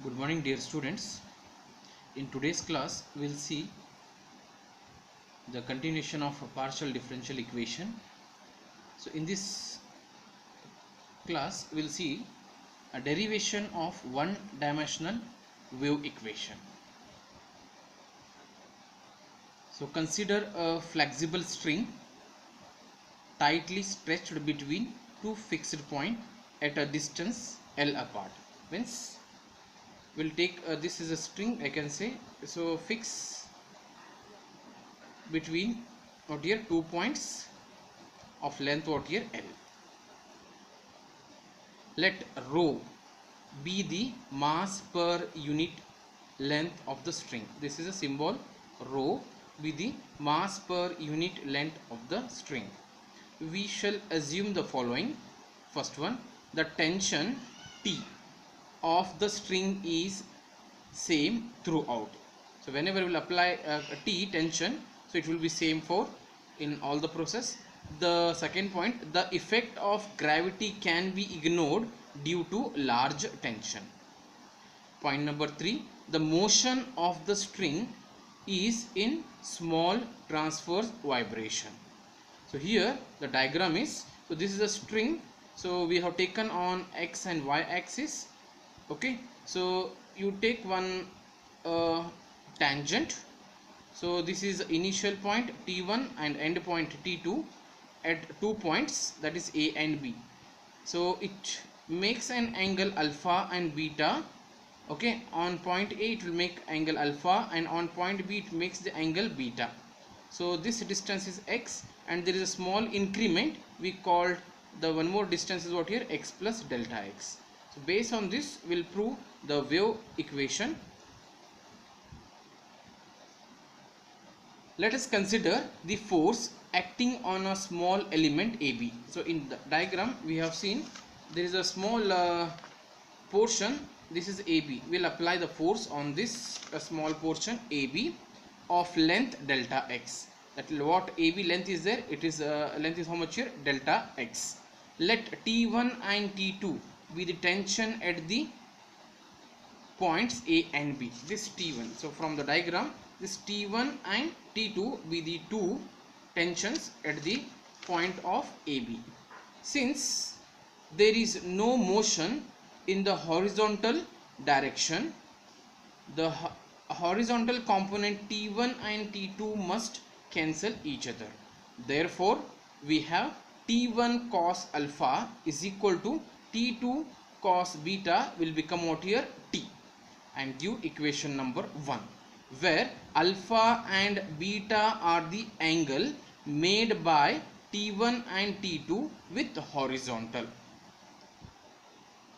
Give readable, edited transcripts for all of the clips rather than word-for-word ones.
Good morning, dear students. In today's class, we'll see the continuation of a partial differential equation. So, in this class, we'll see a derivation of one-dimensional wave equation. So, consider a flexible string tightly stretched between two fixed points at a distance L apart. Means we'll take this is a string, I can say. So, fix between what here 2 points of length what here L. Let rho be the mass per unit length of the string. This is a symbol. Rho be the mass per unit length of the string. We shall assume the following. First one, the tension T of the string is same throughout. So whenever we will apply a T tension, so it will be same for in all the process. The second point, the effect of gravity can be ignored due to large tension. Point number 3, the motion of the string is in small transverse vibration. So here the diagram is, so this is a string, so we have taken on x and y axis. Okay, so you take one tangent. So this is initial point T1 and end point T2 at 2 points, that is A and B. So it makes an angle alpha and beta. Okay, on point A it will make angle alpha and on point B it makes the angle beta. So this distance is x and there is a small increment, we called the one more distance is what here, x plus delta x. So based on this we will prove the wave equation. Let us consider the force acting on a small element AB. So in the diagram we have seen there is a small portion, this is AB. We will apply the force on this small portion AB of length delta x. That what AB length is there, it is length is how much here, delta x. Let T1 and T2 be the tension at the points A and B. This T1, so from the diagram this T1 and T2 be the two tensions at the point of AB. Since there is no motion in the horizontal direction, the horizontal component T1 and T2 must cancel each other. Therefore we have T1 cos alpha is equal to T2 cos beta will become what here, T, and give equation number 1, where alpha and beta are the angle made by T1 and T2 with horizontal.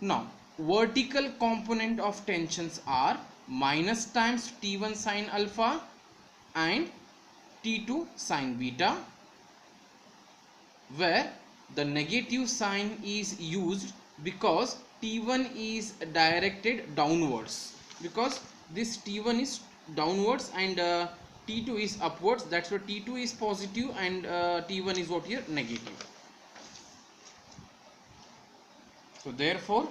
Now vertical component of tensions are minus times T1 sin alpha and T2 sin beta, where the negative sign is used because T1 is directed downwards, because this T1 is downwards and T2 is upwards, that's why T2 is positive and T1 is what here, negative. So therefore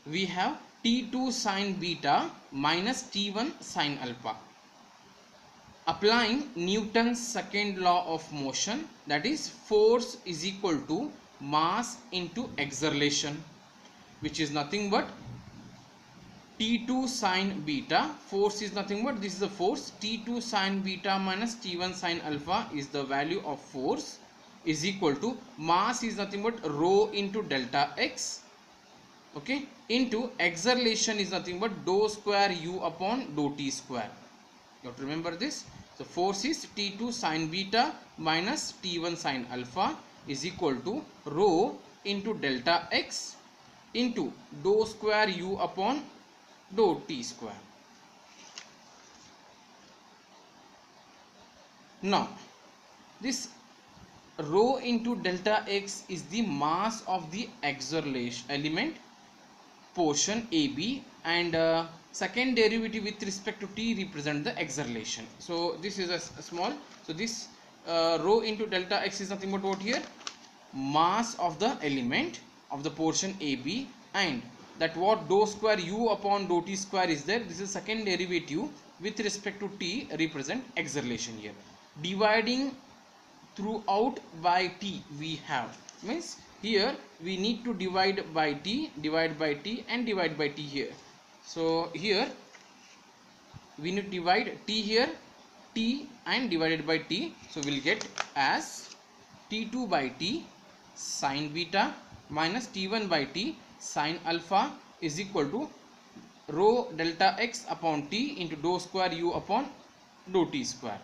we have T2 sin beta minus T1 sin alpha. Applying Newton's second law of motion, that is force is equal to mass into acceleration, which is nothing but T2 sin beta. Force is nothing but, this is the force, T2 sin beta minus T1 sin alpha is the value of force, is equal to mass is nothing but rho into delta x, okay, into acceleration is nothing but dou square u upon dou t square. You have to remember this. So force is T2 sin beta minus T1 sin alpha is equal to rho into delta x into dou square u upon dou t square. Now this rho into delta x is the mass of the acceleration element portion AB, and second derivative with respect to t represent the acceleration. So this is a small, so this rho into delta x is nothing but what here, mass of the element of the portion AB, and that what dou square u upon dou t square is there. This is second derivative with respect to t represent acceleration here. Dividing throughout by t we have, means here we need to divide by t, divide by t and divide by t here. So here we need to divide t here, t and divided by t. So we'll get as t2 by t sine beta minus t1 by t sine alpha is equal to rho delta x upon t into dou square u upon dou t square.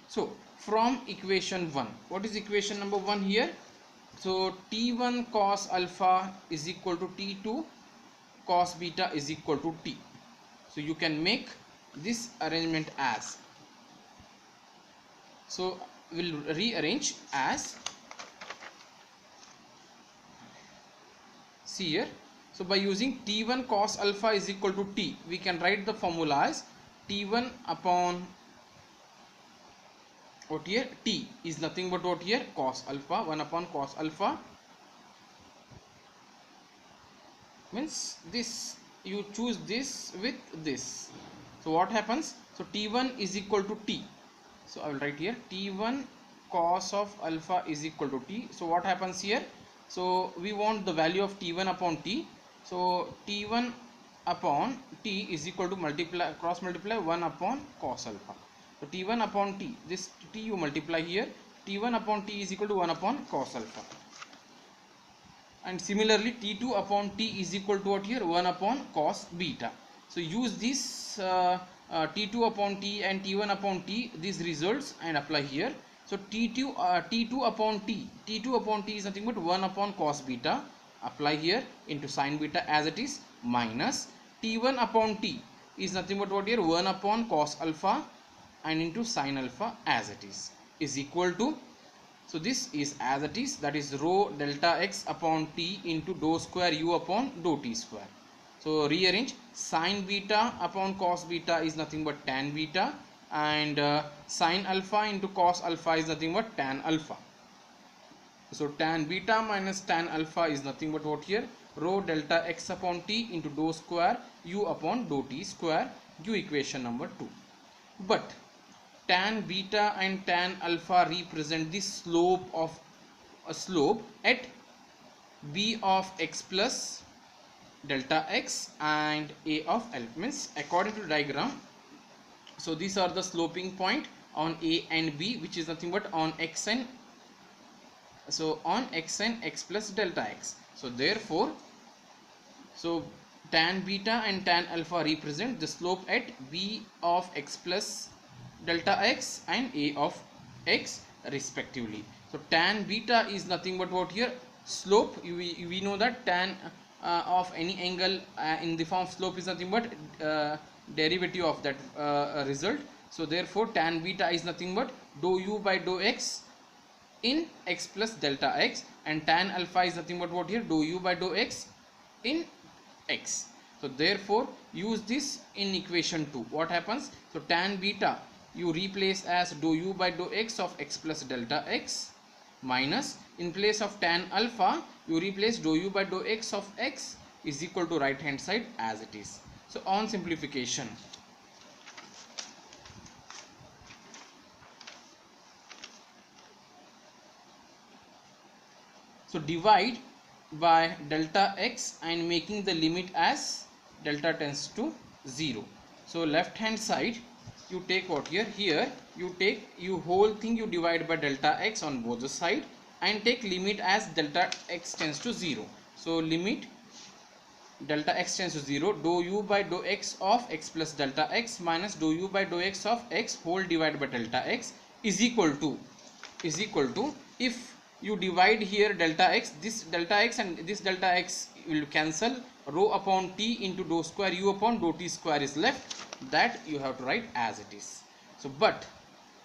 So from equation 1, what is equation number 1 here? So t1 cos alpha is equal to t2 cos beta is equal to t. So you can make this arrangement as, so we'll rearrange as, see here. So by using t1 cos alpha is equal to t, we can write the formula as t1 upon what here, t is nothing but what here, cos alpha, 1 upon cos alpha, means this, you choose this with this. So what happens? So t1 is equal to t. So I will write here t1 cos of alpha is equal to t. So what happens here? So we want the value of t1 upon t. So t1 upon t is equal to multiply, cross multiply 1 upon cos alpha. So t1 upon t, this t you multiply here, t1 upon t is equal to 1 upon cos alpha. And similarly t2 upon t is equal to what here, 1 upon cos beta. So use this t2 upon t and t1 upon t, these results, and apply here. So t2 upon t is nothing but 1 upon cos beta, apply here into sine beta as it is, minus t1 upon t is nothing but what here, 1 upon cos alpha and into sine alpha as it is equal to, so this is as it is, that is rho delta x upon t into dou square u upon dou t square. So rearrange, sine beta upon cos beta is nothing but tan beta, and sine alpha into cos alpha is nothing but tan alpha. So tan beta minus tan alpha is nothing but what here, rho delta x upon t into dou square u upon dou t square, give equation number 2. But tan beta and tan alpha represent the slope of a slope at b of x plus delta x and a of l, means according to the diagram. So these are the sloping point on a and b, which is nothing but on x and, so on x and x plus delta x. So therefore, so tan beta and tan alpha represent the slope at b of x plus delta x and a of x respectively. So tan beta is nothing but what here, slope, we know that tan of any angle in the form of slope is nothing but derivative of that result. So therefore tan beta is nothing but dou u by dou x in x plus delta x, and tan alpha is nothing but what here, dou u by dou x in x. So therefore use this in equation 2. What happens? So tan beta you replace as dou u by dou x of x plus delta x, minus in place of tan alpha you replace dou u by dou x of x is equal to right hand side as it is. So on simplification, so divide by delta x and making the limit as delta tends to 0. So left hand side you take what here, here you take, you whole thing you divide by delta x on both the side and take limit as delta x tends to 0. So limit delta x tends to 0, dou u by dou x of x plus delta x minus dou u by dou x of x whole divided by delta x is equal to, if you divide here delta x, this delta x and this delta x will cancel, rho upon t into dou square u upon dou t square is left, that you have to write as it is. So but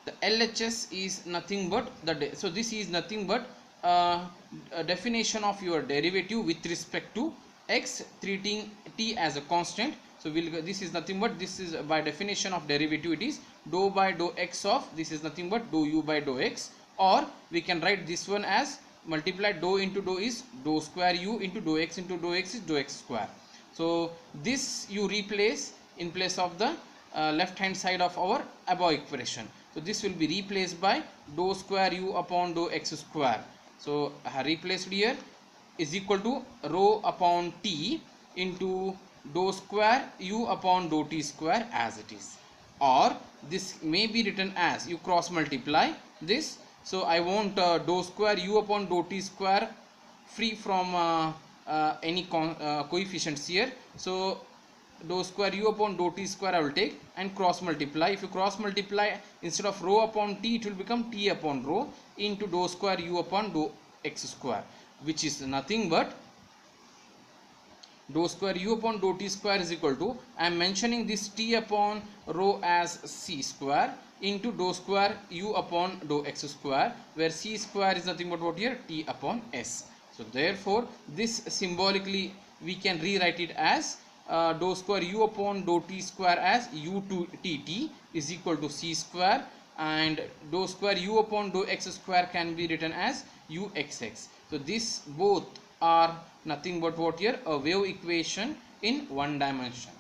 the LHS is nothing but the, so this is nothing but a definition of your derivative with respect to x, treating t as a constant. So this is nothing but, this is by definition of derivative, it is dou by dou x of, this is nothing but dou u by dou x, or we can write this one as multiply dou into dou is dou square u into dou x is dou x square. So this you replace in place of the left hand side of our above equation. So this will be replaced by dou square u upon dou x square. So replaced here is equal to rho upon t into dou square u upon dou t square as it is, or this may be written as, you cross multiply this. So I want dou square u upon dou t square free from any coefficients here. So dou square u upon dou t square I will take and cross multiply. If you cross multiply, instead of rho upon t, it will become t upon rho into dou square u upon dou x square, which is nothing but dou square u upon dou t square is equal to, I am mentioning this t upon rho as c square into dou square u upon dou x square, where c square is nothing but what here, t upon s. So therefore this symbolically we can rewrite it as dou square u upon dou t square as u to tt is equal to c square, and dou square u upon dou x square can be written as uxx. So this both are nothing but what here, a wave equation in one dimension.